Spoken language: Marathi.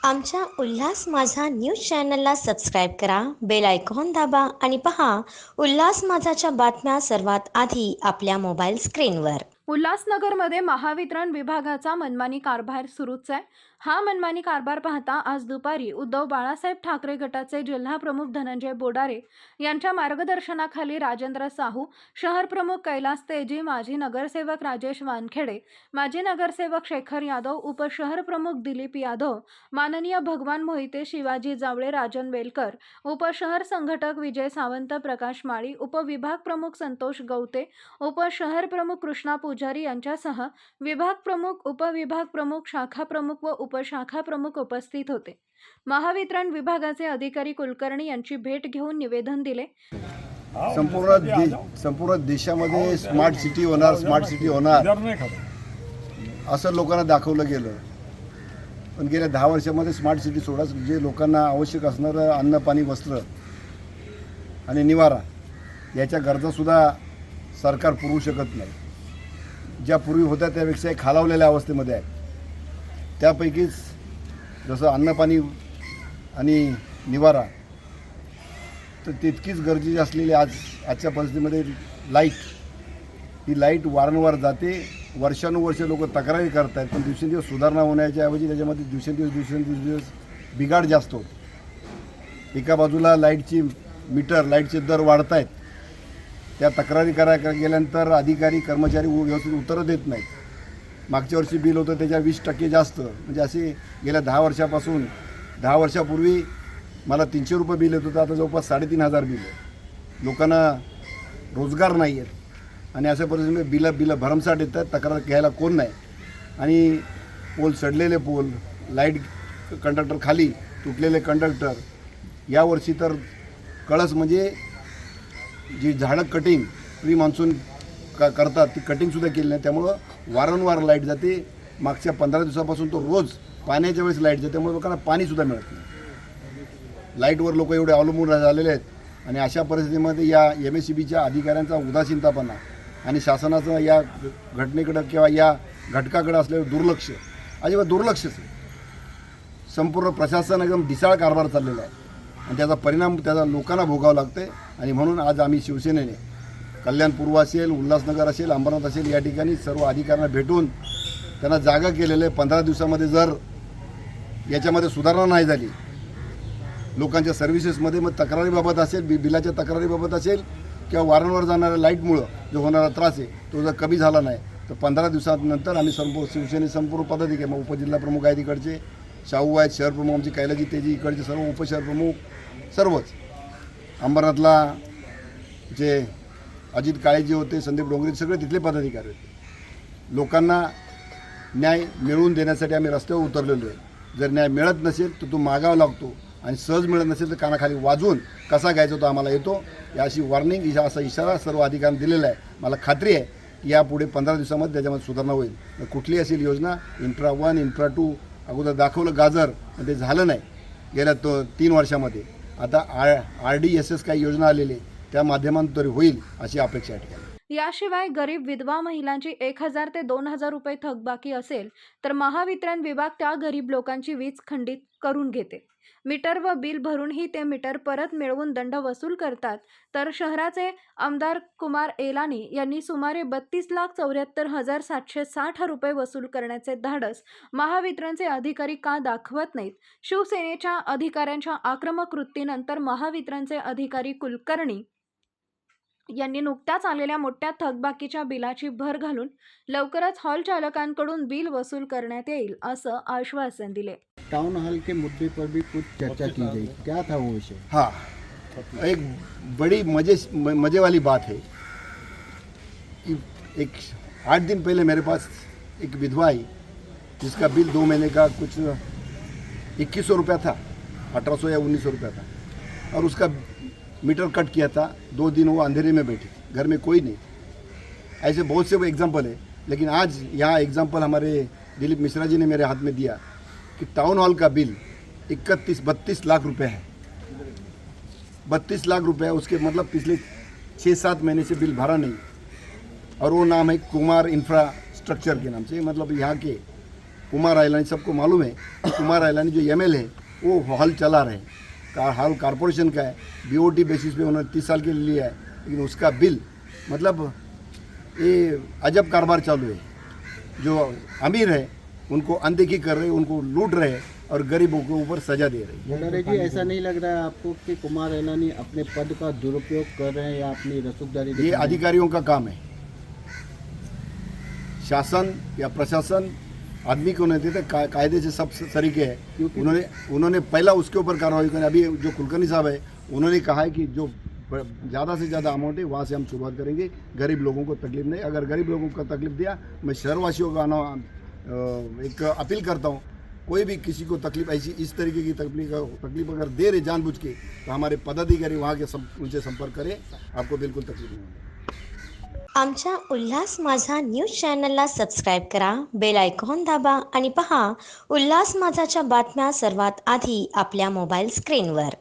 आमच्या उल्हास माझा न्यूज चॅनलला सबस्क्राईब करा, बेल आयकॉन दाबा आणि पहा उल्हास माझाच्या बातम्या सर्वात आधी आपल्या मोबाईल स्क्रीनवर. उल्हासनगरमध्ये महावितरण विभागाचा मनमानी कारभार सुरूच आहे. हा मनमानी कारभार पाहता आज दुपारी उद्धव बाळासाहेब ठाकरे गटाचे जिल्हा प्रमुख धनंजय बोडारे यांच्या मार्गदर्शनाखाली राजेंद्र साहू, शहर प्रमुख कैलास तेजी, माजी नगरसेवक राजेश वानखेडे, माजी नगरसेवक शेखर यादव, उपशहर प्रमुख दिलीप यादव, माननीय भगवान मोहिते, शिवाजी जावळे, राजन वेलकर, उपशहर संघटक विजय सावंत, प्रकाश माळी, उपविभाग प्रमुख संतोष गवते, उपशहर प्रमुख कृष्णा पुजारी यांच्यासह विभाग प्रमुख, उपविभाग प्रमुख, शाखा प्रमुख व उपशाखा प्रमुख उपस्थित होते. महावितरण विभागाचे अधिकारी कुलकर्णी यांची भेट घेऊन निवेदन दिले. संपूर्ण देशामध्ये स्मार्ट सिटी होणार असं लोकांना दाखवलं गेलं. पण गेल्या 10 वर्षामध्ये स्मार्ट सिटी सोडा, जे लोकांना आवश्यक असणारं अन्न, पाणी, वस्त्र आणि निवारा याच्या गरजासुद्धा सरकार पुरवू शकत नाही. ज्या पूर्वी होत्या त्यापेक्षा खालावलेल्या अवस्थेमध्ये आहेत. त्यापैकीच जसं अन्न, पाणी आणि निवारा तर तितकीच गरजेची असलेली आजच्या परिस्थितीमध्ये ही लाईट वारंवार जाते. वर्षानुवर्ष लोक तक्रारी करत आहेत, पण दिवसेंदिवस सुधारणा होण्याच्या ऐवजी त्याच्यामध्ये दिवसेंदिवस बिघाड जास्त होतो. एका बाजूला लाईटचे दर वाढत आहेत, त्या तक्रारी करायला गेल्यानंतर अधिकारी कर्मचारी व्यवस्थित उत्तरं देत नाहीत. मागच्या वर्षी बिल होतं त्याच्या 20% जास्त, म्हणजे असे गेल्या 10 वर्षापूर्वी मला 300 रुपये बिल येत होतं, आता जवळपास 3,500 बिल आहे. लोकांना रोजगार नाही आहेत आणि अशा परिस्थितीमध्ये बिलं भरमसाठ येतात. तक्रार घ्यायला कोण नाही आणि सडलेले पोल, लाईट कंडक्टर खाली तुटलेले कंडक्टर, यावर्षी तर कळस म्हणजे जी झाडं कटिंग प्री मान्सून करतात ती कटिंगसुद्धा केली नाही. त्यामुळं वारंवार लाईट जाते. मागच्या 15 दिवसापासून तो रोज पाण्याच्या वेळेस लाईट जाते, त्यामुळे लोकांना पाणीसुद्धा मिळत नाही. लाईटवर लोक एवढे अवलंबून झालेले आहेत आणि अशा परिस्थितीमध्ये या MSEBच्या अधिकाऱ्यांचा उदासीनतापणा आणि शासनाचं या घटनेकडं किंवा या घटकाकडं असलेलं अजिबात दुर्लक्षच आहे. संपूर्ण प्रशासन एकदम ढिसाळ कारभार चाललेला आहे आणि त्याचा परिणाम लोकांना भोगावं लागते. आणि म्हणून आज आम्ही शिवसेनेने कल्याण पूर्व असेल, उल्हासनगर असेल, अंबरनाथ असेल, या ठिकाणी सर्व अधिकाऱ्यांना भेटून त्यांना जागा केलेलं आहे. 15 दिवसामध्ये जर याच्यामध्ये सुधारणा नाही झाली लोकांच्या सर्व्हिसेसमध्ये, मग तक्रारीबाबत असेल, बिलाच्या तक्रारीबाबत असेल किंवा वारंवार जाणाऱ्या लाईटमुळं जो होणारा त्रास आहे तो जर कमी झाला नाही तर 15 दिवसानंतर आम्ही शिवसेने संपूर्ण पदाधिकारी, मग उपजिल्हा प्रमुख आहेत इकडचे, शाहू आहेत, शहर प्रमुख आमचे कैलाजी तेजी इकडचे, सर्व उपशहर प्रमुख सर्वच, अंबरनाथला जे अजित काळेजी होते, संदीप डोंगरे, सगळे तिथले पदाधिकारी होते. लोकांना न्याय मिळवून देण्यासाठी आम्ही रस्त्यावर उतरलेलो आहे. जर न्याय मिळत नसेल तर तो मागावा लागतो आणि सहज मिळत नसेल तर कानाखाली वाजवून कसा घ्यायचा तो आम्हाला येतो. याची वॉर्निंग, असा इशारा सर्व अधिकाऱ्यांनी दिलेला आहे. मला खात्री आहे की यापुढे 15 दिवसामध्ये त्याच्यामध्ये सुधारणा होईल. कुठली असेल योजना, इन्फ्रा 1, इन्फ्रा 2 अगोदर दाखवलं गाजर, पण ते झालं नाही गेल्या 3 वर्षामध्ये. आता RDSS काही योजना आलेली त्या माध्यमातून तरी होईल अशी अपेक्षा आहे. याशिवाय गरीब विधवा महिलांची 1,000 ते 2,000 रुपये थकबाकी असेल तर महावितरण विभाग त्या गरीब लोकांची वीज खंडित करून घेते. मीटर व बिल भरूनही ते मीटर परत मिळवून दंड वसूल करतात. तर शहराचे आमदार कुमार एलानी यांनी सुमारे 32,74,760 रुपये वसूल करण्याचे धाडस महावितरणचे अधिकारी का दाखवत नाहीत? शिवसेनेच्या अधिकाऱ्यांच्या आक्रमक कृतीनंतर महावितरणचे अधिकारी कुलकर्णी यांनी नुकत्याच आलेल्या मोठ्या थकबाकीच्या बिलाची भर घालून लवकरच हॉल चालकांकडून बिल वसूल करण्यात येईल असं आश्वासन दिले. टाउन हॉल के मुद्दे पर भी कुछ चर्चा की गई, क्या था वो विषय? हाँ, एक बड़ी मजे वाली बात है कि 8 दिन पहले मेरे पास एक विधवा आई जिसका बिल 2 महीने का कुछ 2100 रुपया था, 1800 या 1900 रुपया था, और उसका मीटर कट किया था. 2 दिन वो अंधेरे में बैठी, घर में कोई नहीं. ऐसे बहुत से एग्जाम्पल है, लेकिन आज यहाँ एग्जाम्पल हमारे दिलीप मिश्रा जी ने मेरे हाथ में दिया कि टाउन हॉल का बिल 32 लाख रुपए है. 32 लाख रुपए, उसके मतलब पिछले 6-7 महीने से बिल भरा नहीं, और वो नाम है कुमार इंफ्रास्ट्रक्चर के नाम से. मतलब यहाँ के कुमार आइलानी सबको मालूम है, कुमार आइलानी जो एमएलए है वो हॉल चला रहे हैं। हॉल कॉरपोरेशन का है, बीओटी बेसिस पे उन्होंने 30 साल के लिए लिया है, लेकिन उसका बिल मतलब ये अजब कारोबार चालू है। जो अमीर है उनको अनदेखी कर रहे हैं, उनको लूट रहे हैं और गरीबों के ऊपर सजा दे रहे हैं। बोडारे जी, ऐसा नहीं लग रहा है आपको कि कुमार ऐलानी अपने पद का दुरुपयोग कर रहे हैं या अपनी रसूखदारी ये दिखा रहे हैं? अधिकारियों का काम है। शासन या प्रशासन आदमी को नहीं देते, कायदे से सब तरीके है। उन्होंने पहला उसके ऊपर कार्रवाई करी। अभी जो कुलकर्णी साहब है उन्होंने कहा है कि जो ज़्यादा से ज़्यादा अमाउंट है वहाँ से हम शुरुआत करेंगे, गरीब लोगों को तकलीफ नहीं। अगर गरीब लोगों को तकलीफ दिया, मैं शहरवासियों का एक अपील करता हूँ, कोई भी किसी को तकलीफ ऐसी इस तरीके की तकलीफ अगर दे रहे जानबूझ के, तो हमारे पदाधिकारी वहाँ के उनसे संपर्क करें, आपको बिल्कुल तकलीफ नहीं होगी। आमच्या उल्हास माझा न्यूज चॅनलला सबस्क्राईब करा, बेल आयकॉन दाबा आणि पहा उल्हास माझाच्या बातम्या सर्वात आधी आपल्या मोबाईल स्क्रीनवर.